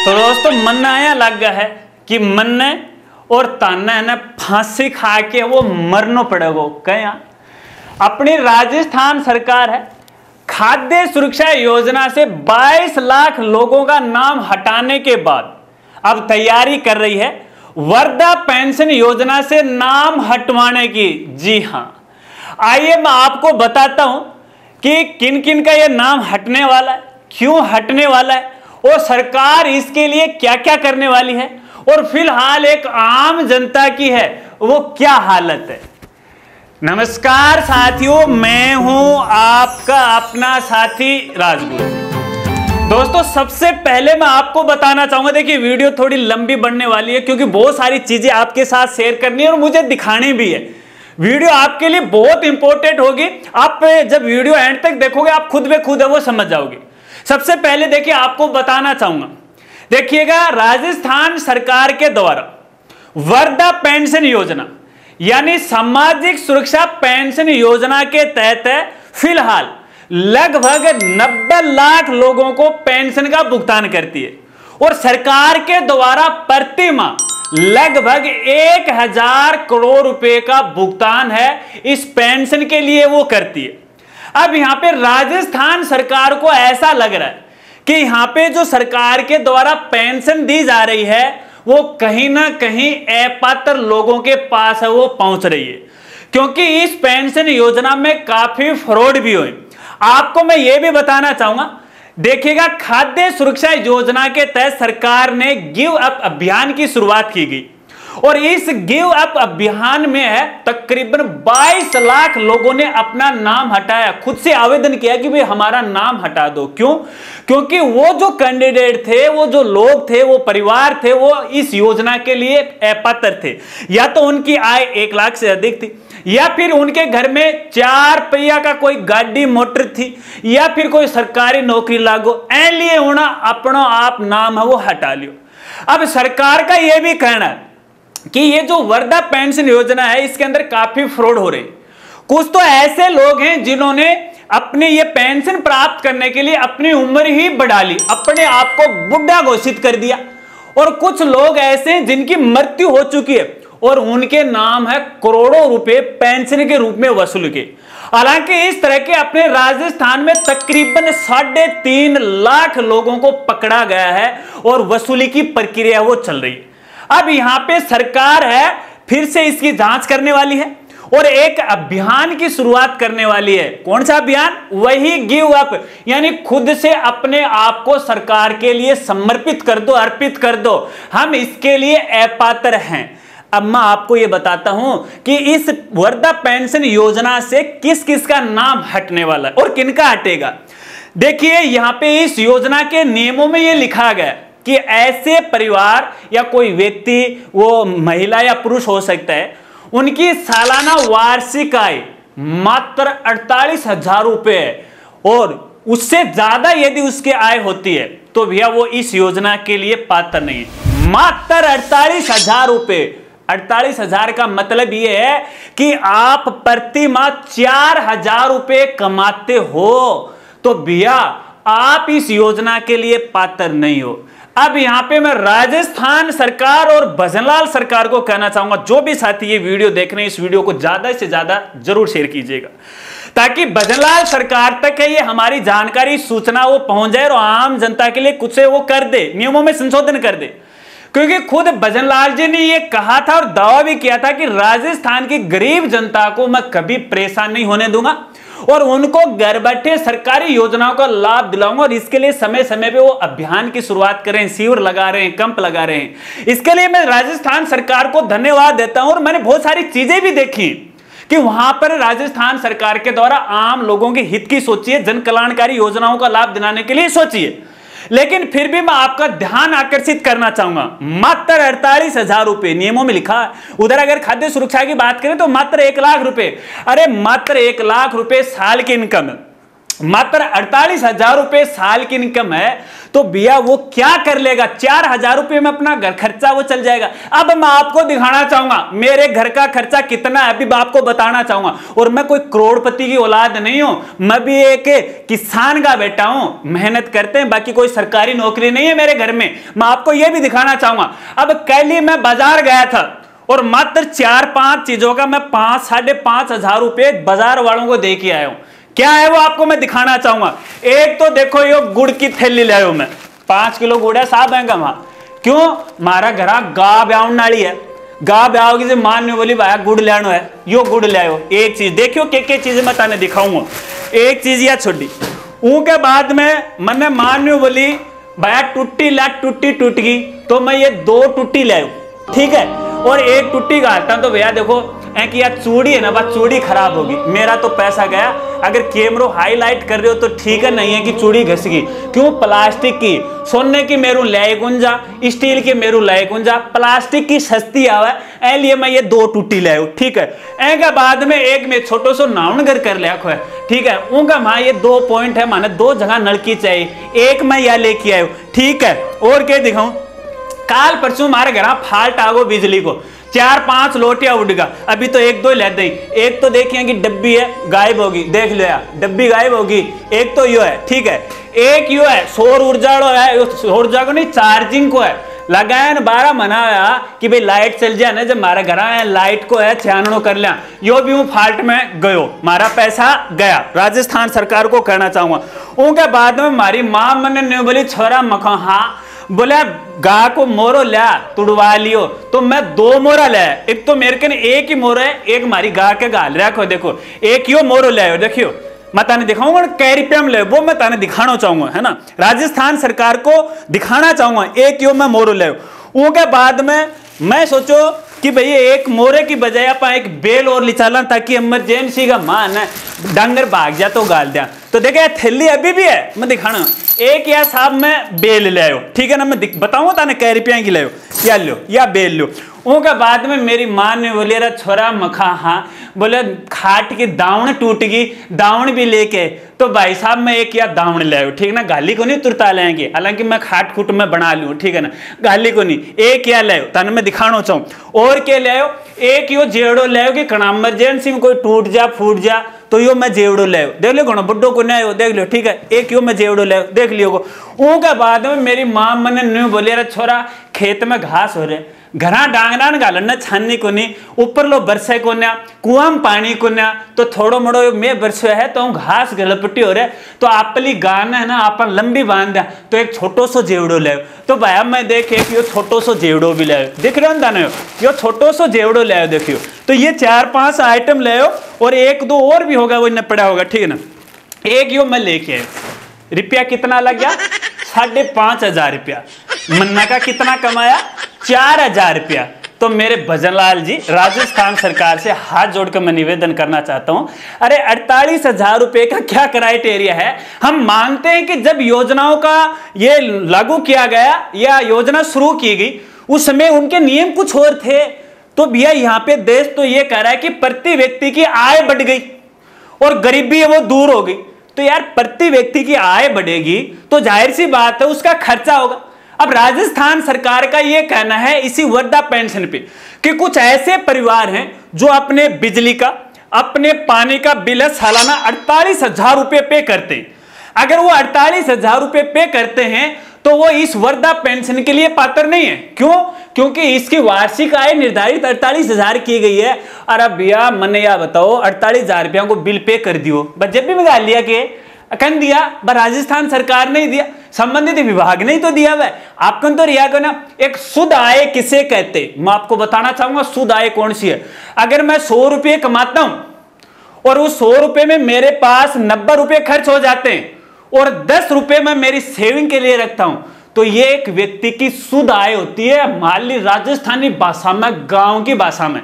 तो दोस्तों मन आया लग गया है कि मन और ताना है ना फांसी खा के वो मरना पड़ेगा। क्या अपनी राजस्थान सरकार है खाद्य सुरक्षा योजना से 22 लाख लोगों का नाम हटाने के बाद अब तैयारी कर रही है वृद्धा पेंशन योजना से नाम हटवाने की। जी हां, आइए मैं आपको बताता हूं कि किन किन का यह नाम हटने वाला है, क्यों हटने वाला है और सरकार इसके लिए क्या क्या करने वाली है और फिलहाल एक आम जनता की है वो क्या हालत है। नमस्कार साथियों, मैं हूं आपका अपना साथी राजगुरु। दोस्तों सबसे पहले मैं आपको बताना चाहूंगा, देखिए वीडियो थोड़ी लंबी बनने वाली है क्योंकि बहुत सारी चीजें आपके साथ शेयर करनी है और मुझे दिखानी भी है। वीडियो आपके लिए बहुत इंपॉर्टेंट होगी। आप जब वीडियो एंड तक देखोगे आप खुद ब खुद है वो समझ जाओगे। सबसे पहले देखिए आपको बताना चाहूंगा, देखिएगा राजस्थान सरकार के द्वारा वृद्धा पेंशन योजना यानी सामाजिक सुरक्षा पेंशन योजना के तहत फिलहाल लगभग 90 लाख लोगों को पेंशन का भुगतान करती है और सरकार के द्वारा प्रति माह लगभग 1000 करोड़ रुपए का भुगतान है इस पेंशन के लिए वो करती है। अब यहां पे राजस्थान सरकार को ऐसा लग रहा है कि यहां पे जो सरकार के द्वारा पेंशन दी जा रही है वो कहीं ना कहीं अपात्र लोगों के पास है वो पहुंच रही है, क्योंकि इस पेंशन योजना में काफी फ्रॉड भी हुए। आपको मैं ये भी बताना चाहूंगा, देखिएगा खाद्य सुरक्षा योजना के तहत सरकार ने गिव अप अभियान की शुरुआत की गई और इस गिव अप अभियान में है तकरीबन 22 लाख लोगों ने अपना नाम हटाया, खुद से आवेदन किया कि भाई हमारा नाम हटा दो। क्यों? क्योंकि वो जो कैंडिडेट थे, वो जो लोग थे, वो परिवार थे, वो इस योजना के लिए अपात्र थे। या तो उनकी आय 1 लाख से अधिक थी, या फिर उनके घर में 4 पहिया का कोई गाड़ी मोटर थी, या फिर कोई सरकारी नौकरी लागो लिए होना अपना आप नाम है वो हटा लियो। अब सरकार का यह भी कहना है कि ये जो वृद्धा पेंशन योजना है इसके अंदर काफी फ्रॉड हो रही। कुछ तो ऐसे लोग हैं जिन्होंने अपने ये पेंशन प्राप्त करने के लिए अपनी उम्र ही बढ़ा ली, अपने आप को बुढ़ा घोषित कर दिया, और कुछ लोग ऐसे हैं जिनकी मृत्यु हो चुकी है और उनके नाम है करोड़ों रुपए पेंशन के रूप में वसूल के। हालांकि इस तरह के अपने राजस्थान में तकरीबन 3.5 लाख लोगों को पकड़ा गया है और वसूली की प्रक्रिया वो चल रही है। अब यहां पे सरकार है फिर से इसकी जांच करने वाली है और एक अभियान की शुरुआत करने वाली है। कौन सा अभियान? वही गिव अप, यानी खुद से अपने आप को सरकार के लिए समर्पित कर दो, अर्पित कर दो, हम इसके लिए अपात्र हैं। अब मैं आपको यह बताता हूं कि इस वृद्धा पेंशन योजना से किस किस का नाम हटने वाला है और किनका हटेगा। देखिए यहां पे इस योजना के नियमों में यह लिखा गया कि ऐसे परिवार या कोई व्यक्ति, वो महिला या पुरुष हो सकता है, उनकी सालाना वार्षिक आय मात्र 48,000 रुपए है और उससे ज्यादा यदि उसकी आय होती है तो भैया वो इस योजना के लिए पात्र नहीं है। मात्र 48,000 रुपए। 48,000 का मतलब यह है कि आप प्रति माह 4,000 रुपए कमाते हो तो भैया आप इस योजना के लिए पात्र नहीं हो। अब यहां पे मैं राजस्थान सरकार और भजनलाल सरकार को कहना चाहूंगा, जो भी साथी ये वीडियो देख रहे हैं इस वीडियो को ज्यादा से ज्यादा जरूर शेयर कीजिएगा ताकि भजनलाल सरकार तक है ये हमारी जानकारी सूचना वो पहुंच जाए और आम जनता के लिए कुछ से वो कर दे, नियमों में संशोधन कर दे। क्योंकि खुद भजनलाल जी ने ये कहा था और दावा भी किया था कि राजस्थान की गरीब जनता को मैं कभी परेशान नहीं होने दूंगा और उनको घर बैठे सरकारी योजनाओं का लाभ दिलाऊंगा, और इसके लिए समय समय पे वो अभियान की शुरुआत कर रहे हैं, शिविर लगा रहे हैं, कैंप लगा रहे हैं। इसके लिए मैं राजस्थान सरकार को धन्यवाद देता हूं और मैंने बहुत सारी चीजें भी देखी कि वहां पर राजस्थान सरकार के द्वारा आम लोगों के हित की सोचिए, जन कल्याणकारी योजनाओं का लाभ दिलाने के लिए सोचिए। लेकिन फिर भी मैं आपका ध्यान आकर्षित करना चाहूंगा, मात्र 48,000 रुपए नियमों में लिखा है। उधर अगर खाद्य सुरक्षा की बात करें तो मात्र 1 लाख रुपए। अरे मात्र 1 लाख रुपए साल की इनकम है, मात्र 48,000 रुपए साल की इनकम है तो भैया वो क्या कर लेगा, 4,000 रुपये में अपना घर खर्चा वो चल जाएगा। अब मैं आपको दिखाना चाहूंगा मेरे घर का खर्चा कितना है, अभी आपको बताना चाहूंगा। और मैं कोई करोड़पति की औलाद नहीं हूं, मैं भी एक किसान का बेटा हूं, मेहनत करते हैं, बाकी कोई सरकारी नौकरी नहीं है मेरे घर में। मैं आपको यह भी दिखाना चाहूंगा। अब कल ही मैं बाजार गया था और मात्र 4-5 चीजों का मैं 5-5.5 हजार रुपये बाजार वालों को दे के आया हूं। क्या है वो आपको मैं दिखाना चाहूंगा। एक तो देखो ये गुड़ की थैली लाया हूं मैं, 5 किलो गुड़ है, साहब है वहां। क्यों, मारा घरा गा ब्याह नाली है, गा ब्याह की मान्य बोली भाया गुड़ लेनो है, यो गुड़ लायो। एक चीज देखियो के चीज मैं ताने दिखाऊंगा, एक चीज या छोड़ी। उनके बाद में मैंने मान्य बोली भाया टूटी ला, टूटी टूट गई, तो मैं ये 2 टूटी लायो, ठीक है, और एक टूटी घालता तो भैया देखो कि यार चूड़ी है ना, बस चूड़ी खराब होगी, मेरा तो पैसा गया। अगर कैमरो हाईलाइट कर रहे हो तो ठीक है, नहीं है कि चूड़ी घस गई। क्यों, प्लास्टिक की, सोने की मेरू लाए गुंजा, स्टील की मेरू लाए गुंजा, प्लास्टिक की सस्ती आवे, ए लिए मैं ये 2 टूटी लायो, ठीक है। ए के बाद में एक में छोटो सो नाउन घर कर लिया है, ठीक है। उनका माँ ये 2 पॉइंट है, माने 2 जगह नलकी चाहिए, एक मैं यह लेके आयो, ठीक है। और क्या दिखाऊं, काल परसों हमारे घर फाल्ट आ गो बिजली को, 4-5 लोटिया उड़गा, अभी तो 1-2 ले दी। एक तो देखिए कि डब्बी है गायब होगी, देख लो यार डब्बी गायब होगी। एक तो यो है, ठीक है, एक यो है सौर ऊर्जा है, सौर ऊर्जा को नहीं चार्जिंग को है लगाया 12 मनाया कि भाई लाइट चल जाए ना, जब हमारा घर है लाइट को है छाननो कर लिया, यो भी हूँ फाल्ट में गयो, मारा पैसा गया। राजस्थान सरकार को कहना चाहूंगा। उनके बाद में हमारी माँ मैंने बोली छोरा मखा, हाँ बोले गा को मोरो लिया तुड़वा लियो, तो मैं 2 मोरा लाया। एक तो मेरे कने एक ही मोरा है, एक मारी गा के गाल रखो, देखो एक यो मोरो लायो, देखियो मैं ताने दिखाऊंगा कै रुपया में ले, वो मैं ताने दिखाना चाहूंगा, है ना, राजस्थान सरकार को दिखाना चाहूंगा। एक यो मैं मोरो लायो। उनके बाद में मैं सोचो कि भाई एक मोरे की बजाय आप एक बेल और लिचाला, ताकि इमरजेंसी का मान है डंगर भाग जा तो गाल दिया। तो देखे थैली अभी भी है, मैं दिखाना एक या साहब मैं बेल ले आयो, ठीक है ना, मैं बताऊंगा ताने कै रुपया की लायो, या लो या बेल लो। उनके बाद में मेरी माँ ने बोले रे छोरा मखा, हाँ बोले खाट की दावण टूट गई, दावण भी लेके, तो भाई साहब मैं एक या दावण ले आयो, ठीक ना, गाली को नहीं तुरता लेंगे, हालांकि मैं खाट खूट में बना लूँ, ठीक है ना, गाली को नहीं, एक या ले आयो ताने मैं दिखाना चाहूँ। और क्या ले आयो, एक यो जेड़ो ले आयो कि कणा इमरजेंसी में कोई टूट जा फूट जा तो यो मैं जेवड़ो ले, देख लो घणो बुड्ढो को नहीं देख लो, ठीक है, एक यो मैं जेवड़ो ले, देख लियो को। उनके बाद में मेरी माँ मैंने न्यू बोले रे छोरा खेत में घास हो रहे, घरा डांगना गालना छाननी को नहीं, ऊपर लो बरसे को ना, कुआं में पानी को ना, तो थोड़ो मोड़ो में बरसे है तो घास गलपट्टी हो रहे, तो आपली गाना है ना अपन लंबी बांध दिया, तो एक छोटो सो जेवड़ो ले। तो भाई मैं देखे कि यो छोटो सो जेवड़ो भी ले, दिख रहे हो ना, यो छोटो सो जेवड़ो ले, देखियो। तो ये 4-5 आइटम ले, और 1-2 और भी होगा वो न पड़ा होगा, ठीक है ना। एक यो मैं लेके आया, रुपया कितना लग गया, 5,500 रुपया। मन्ना का कितना कमाया, 4,000 रुपया। तो मेरे भजनलाल जी राजस्थान सरकार से हाथ जोड़कर मैं निवेदन करना चाहता हूं, अरे 48,000 रुपए का क्या क्राइटेरिया है। हम मानते हैं कि जब योजनाओं का ये लागू किया गया या योजना शुरू की गई उस समय उनके नियम कुछ और थे। तो भैया यहाँ पे देश तो ये कह रहा है कि प्रति व्यक्ति की आय बढ़ गई और गरीबी है वो दूर हो गई। तो यार प्रति व्यक्ति की आय बढ़ेगी तो जाहिर सी बात है उसका खर्चा होगा। अब राजस्थान सरकार का यह कहना है इसी वृद्धा पेंशन पे कि कुछ ऐसे परिवार हैं जो अपने बिजली का अपने पानी का बिल सालाना 48,000 रुपए पे करते हैं। अगर वो 48,000 रुपए पे करते हैं तो वो इस वृद्धा पेंशन के लिए पात्र नहीं है। क्यों? क्योंकि इसकी वार्षिक आय निर्धारित 48,000 की गई है। अरे भैया मैंने या बताओ 48,000 रुपया को बिल पे कर दियो, जब भी निकाल लिया के कन दिया, राजस्थान सरकार नहीं दिया, संबंधित विभाग नहीं तो दिया हुआ है। आपको तो रिया को ना एक शुद्ध आय किसे कहते, मैं आपको बताना चाहूंगा शुद्ध आय कौन सी है। अगर मैं 100 रुपये कमाता हूं और उस 100 रुपये में मेरे पास 90 रुपये खर्च हो जाते हैं और 10 रुपये मैं मेरी सेविंग के लिए रखता हूं, तो ये एक व्यक्ति की शुद्ध आय होती है। मान ली राजस्थानी भाषा में, गांव की भाषा में,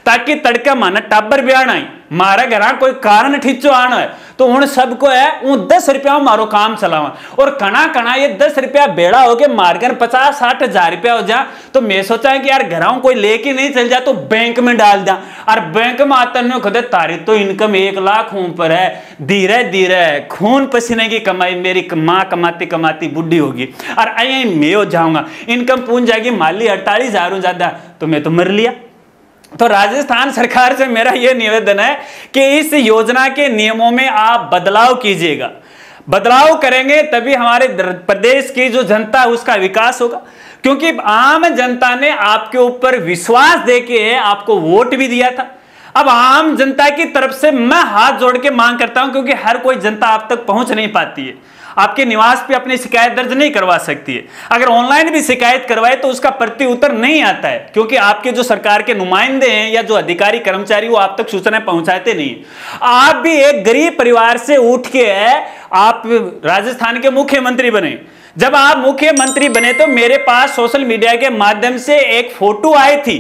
ताकि तड़का माना टाबर ब्याण आई मारा घर कोई कारण ठीचो आना है तो उन सबको है वो 10 रुपया मारो काम चलावा और कणा कणा ये 10 रुपया बेड़ा हो गए मारकर 50-60 हजार रुपया हो जा तो मैं सोचा है कि यार घरों कोई लेके नहीं चल जा तो बैंक में डाल जा और बैंक में आता नहीं खुद तारी तो इनकम 1 लाख ऊपर है धीरे धीरे खून पसीने की कमाई मेरी माँ कमाती कमाती बुढ़ी होगी और आई मैं हो जाऊंगा इनकम पूंज जाएगी माली 48,000 ज्यादा तो मैं तो मर लिया। तो राजस्थान सरकार से मेरा यह निवेदन है कि इस योजना के नियमों में आप बदलाव कीजिएगा, बदलाव करेंगे तभी हमारे प्रदेश की जो जनता है उसका विकास होगा, क्योंकि आम जनता ने आपके ऊपर विश्वास देके आपको वोट भी दिया था। अब आम जनता की तरफ से मैं हाथ जोड़ के मांग करता हूं, क्योंकि हर कोई जनता आप तक पहुंच नहीं पाती है, आपके निवास पे अपनी शिकायत दर्ज नहीं करवा सकती है, अगर ऑनलाइन भी शिकायत करवाए तो उसका प्रति उत्तर नहीं आता है, क्योंकि आपके जो सरकार के नुमाइंदे हैं या जो अधिकारी कर्मचारी वो आप तक सूचनाएं पहुंचाते नहीं। आप भी एक गरीब परिवार से उठ के आप राजस्थान के मुख्यमंत्री बने, जब आप मुख्यमंत्री बने तो मेरे पास सोशल मीडिया के माध्यम से एक फोटो आई थी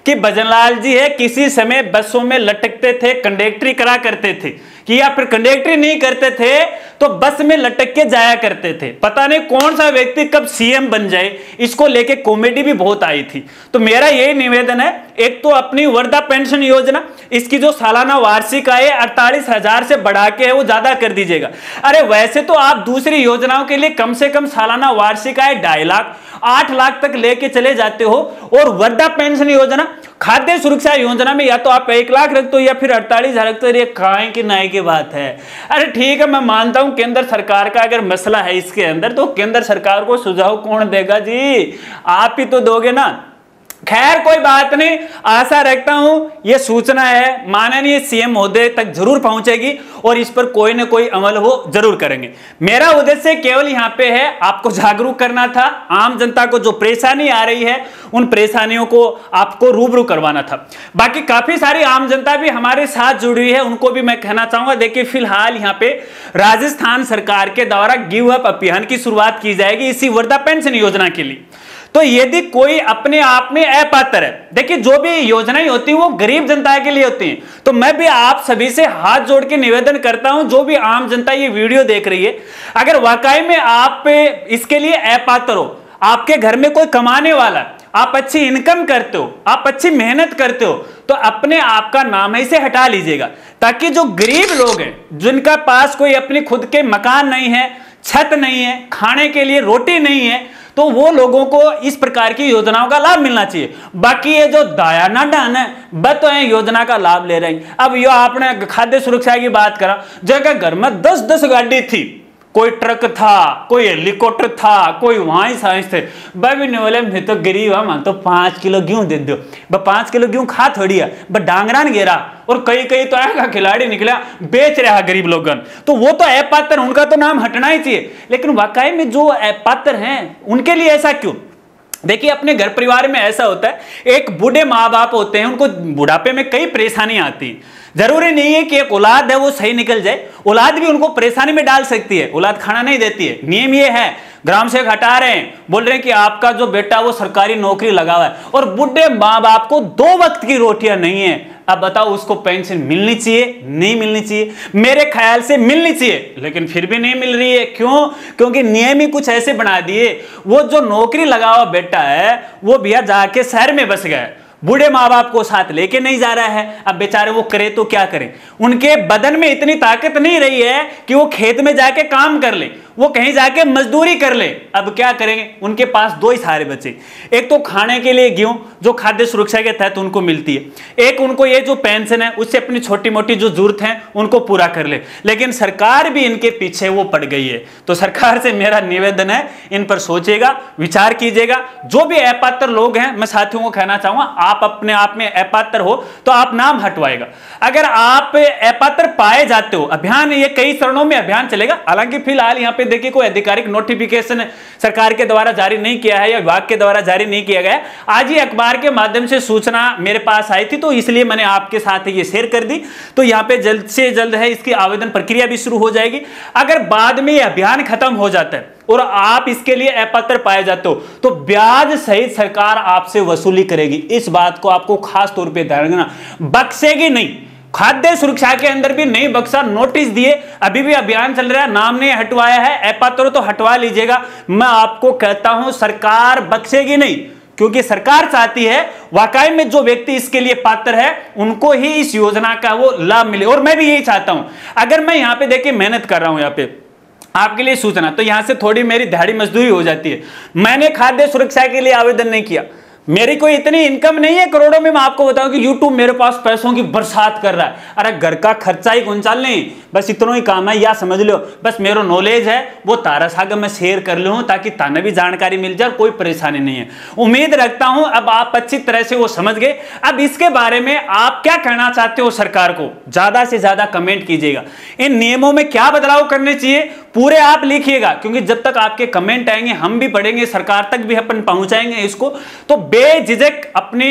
कि भजनलाल जी है किसी समय बसों में लटकते थे, कंडक्टरी करा करते थे कि या फिर कंडक्टरी नहीं करते थे तो बस में लटक के जाया करते थे, पता नहीं कौन सा व्यक्ति कब सीएम बन जाए, इसको लेके कॉमेडी भी बहुत आई थी। तो मेरा यही निवेदन है, एक तो अपनी वृद्धा पेंशन योजना इसकी जो सालाना वार्षिक आय 48,000 से बढ़ा के है वो ज्यादा कर दीजिएगा। अरे वैसे तो आप दूसरी योजनाओं के लिए कम से कम सालाना वार्षिक आय 2.5 लाख 8 लाख तक लेके चले जाते हो, और वृद्धा पेंशन योजना खाद्य सुरक्षा योजना में या तो आप 1 लाख रखते हो या फिर 48,000 रखते हो, ये काहे की नाई की बात है। अरे ठीक है मैं मानता हूं केंद्र सरकार का अगर मसला है इसके अंदर तो केंद्र सरकार को सुझाव कौन देगा जी, आप ही तो दोगे ना। खैर कोई बात नहीं, आशा रखता हूं यह सूचना है माननीय सीएम महोदय तक जरूर पहुंचेगी और इस पर कोई ना कोई अमल वो जरूर करेंगे। मेरा उद्देश्य केवल यहां पे है आपको जागरूक करना था, आम जनता को जो परेशानी आ रही है उन परेशानियों को आपको रूबरू करवाना था। बाकी काफी सारी आम जनता भी हमारे साथ जुड़ी हुई है, उनको भी मैं कहना चाहूंगा। देखिए फिलहाल यहाँ पे राजस्थान सरकार के द्वारा गिव अप अभियान की शुरुआत की जाएगी इसी वृद्धा पेंशन योजना के लिए। तो यदि कोई अपने आप में अपात्र है, देखिए जो भी योजनाएं होती हैं वो गरीब जनता के लिए होती हैं, तो मैं भी आप सभी से हाथ जोड़ के निवेदन करता हूं, जो भी आम जनता ये वीडियो देख रही है, अगर वाकई में आप इसके लिए अपात्र हो, आपके घर में कोई कमाने वाला, आप अच्छी इनकम करते हो, आप अच्छी मेहनत करते हो, तो अपने आप का नाम इसे हटा लीजिएगा, ताकि जो गरीब लोग हैं जिनका पास कोई अपनी खुद के मकान नहीं है, छत नहीं है, खाने के लिए रोटी नहीं है, तो वो लोगों को इस प्रकार की योजनाओं का लाभ मिलना चाहिए। बाकी ये जो दाया ना डान है बस तो योजना का लाभ ले रहे हैं। अब यो आपने खाद्य सुरक्षा की बात करा, जगह घर में 10-10 गाड़ी थी, कोई ट्रक था, कोई हेलीकॉप्टर था, कोई वहां साइंस थे, भाई ने बोले मैं तो गरीब हम तो 5 किलो गेहूं दे दो, 5 किलो गेहूं खा थोड़ी है, डांगरान गेरा, और कई कई तो ऐसा खिलाड़ी निकला बेच रहा गरीब लोगन, तो वो तो अपात्र, उनका तो नाम हटना ही चाहिए। लेकिन वाकई में जो अपात्र हैं उनके लिए ऐसा क्यों? देखिए अपने घर परिवार में ऐसा होता है, एक बूढ़े माँ बाप होते हैं, उनको बुढ़ापे में कई परेशानियां आती हैं। जरूरी नहीं है कि एक औलाद है वो सही निकल जाए, औलाद भी उनको परेशानी में डाल सकती है, औलाद खाना नहीं देती है। नियम ये है, ग्राम सेवक हटा रहे हैं, बोल रहे हैं कि आपका जो बेटा वो सरकारी नौकरी लगा हुआ है, और बुढ़े माँ बाप को 2 वक्त की रोटियां नहीं है। अब बताओ उसको पेंशन मिलनी चाहिए नहीं मिलनी चाहिए? मेरे ख्याल से मिलनी चाहिए, लेकिन फिर भी नहीं मिल रही है। क्यों? क्योंकि नियम ही कुछ ऐसे बना दिए, वो जो नौकरी लगा हुआ बेटा है वो भैया जाके शहर में बस गया, बूढ़े माँ बाप को साथ लेके नहीं जा रहा है। अब बेचारे वो करे तो क्या करें, उनके बदन में इतनी ताकत नहीं रही है कि वो खेत में जाके काम कर ले, वो कहीं जाके मजदूरी कर ले। अब क्या करेंगे? उनके पास 2 ही सहारे बचे, एक तो खाने के लिए गेहूं जो खाद्य सुरक्षा के तहत उनको मिलती है, एक उनको ये जो पेंशन है उससे अपनी छोटी मोटी जो जरूरत है उनको पूरा कर ले। लेकिन सरकार भी इनके पीछे वो पड़ गई है। तो सरकार से मेरा निवेदन है, इन पर सोचेगा, विचार कीजिएगा। जो भी अपात्र लोग हैं, मैं साथियों को कहना चाहूंगा, आप अपने आप में अपात्र हो तो आप नाम हटवाएगा। अगर आप अपात्र पाए जाते हो, अभियान ये कई चरणों में अभियान चलेगा। हालांकि फिलहाल यहाँ पे देखिए कोई आधिकारिक नोटिफिकेशन सरकार के द्वारा जारी नहीं किया है या विभाग के द्वारा जारी नहीं किया गया। आज ही अखबार के माध्यम से सूचना मेरे पास आई थी, तो इसलिए मैंने आपके साथ ये शेयर कर दी। तो यहाँ पे जल्द से जल्द है इसकी आवेदन प्रक्रिया भी शुरू हो जाएगी। अगर बाद में ये अभियान खत्म हो जाता है और आप इसके लिए अपात्र पाए जाते हो तो ब्याज सहित सरकार आपसे वसूली करेगी। इस बात को आपको खास तौर पे ध्यान रखना, बख्शेगी नहीं। खाद्य सुरक्षा के अंदर भी नहीं बख्शा, नोटिस दिए, अभी भी अभियान चल रहा है, नाम ने हटवाया है, अपात्र तो हटवा लीजिएगा। मैं आपको कहता हूं सरकार बख्शेगी नहीं, क्योंकि सरकार चाहती है वाकई में जो व्यक्ति इसके लिए पात्र है उनको ही इस योजना का वो लाभ मिले। और मैं भी यही चाहता हूं। अगर मैं यहां पे देखिए मेहनत कर रहा हूं, यहां पे आपके लिए सूचना, तो यहां से थोड़ी मेरी दिहाड़ी मजदूरी हो जाती है। मैंने खाद्य सुरक्षा के लिए आवेदन नहीं किया, मेरी कोई इतनी इनकम नहीं है करोड़ों में। मैं आपको बताऊं कि YouTube मेरे पास पैसों की बरसात कर रहा है। अरे घर का खर्चा ही कौन चाल नहीं, बस इतना ही काम है, या समझ लो बस मेरा नॉलेज है वो तारा सागर में शेयर कर लूं ताकि ताने भी जानकारी मिल जाए, कोई परेशानी नहीं है। उम्मीद रखता हूं अब आप अच्छी तरह से वो समझ गए। अब इसके बारे में आप क्या कहना चाहते हो सरकार को, ज्यादा से ज्यादा कमेंट कीजिएगा। इन नियमों में क्या बदलाव करने चाहिए पूरे आप लिखिएगा, क्योंकि जब तक आपके कमेंट आएंगे हम भी पढ़ेंगे, सरकार तक भी अपन पहुंचाएंगे इसको। तो बेझिझक अपने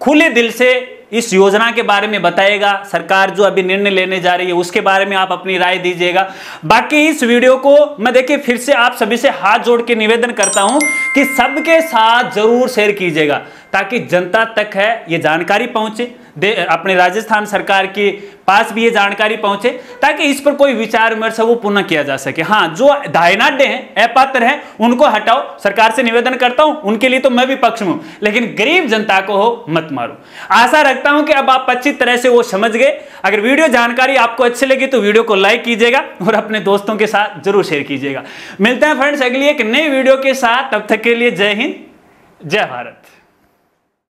खुले दिल से इस योजना के बारे में बताइएगा। सरकार जो अभी निर्णय लेने जा रही है उसके बारे में आप अपनी राय दीजिएगा। बाकी इस वीडियो को मैं देखिए फिर से आप सभी से हाथ जोड़ के निवेदन करता हूं कि सबके साथ जरूर शेयर कीजिएगा ताकि जनता तक है ये जानकारी पहुंचे, अपने राजस्थान सरकार के पास भी ये जानकारी पहुंचे, ताकि इस पर कोई विचार विमर्श वो पुनः किया जा सके। हाँ, जो दायनाढ्य हैं, अपात्र हैं, उनको हटाओ, सरकार से निवेदन करता हूं, उनके लिए तो मैं भी पक्ष में हूं, लेकिन गरीब जनता को हो मत मारो। आशा रखता हूं कि अब आप अच्छी तरह से वो समझ गए। अगर वीडियो जानकारी आपको अच्छी लगी तो वीडियो को लाइक कीजिएगा और अपने दोस्तों के साथ जरूर शेयर कीजिएगा। मिलते हैं फ्रेंड्स अगली एक नई वीडियो के साथ, तब तक के लिए जय हिंद, जय भारत।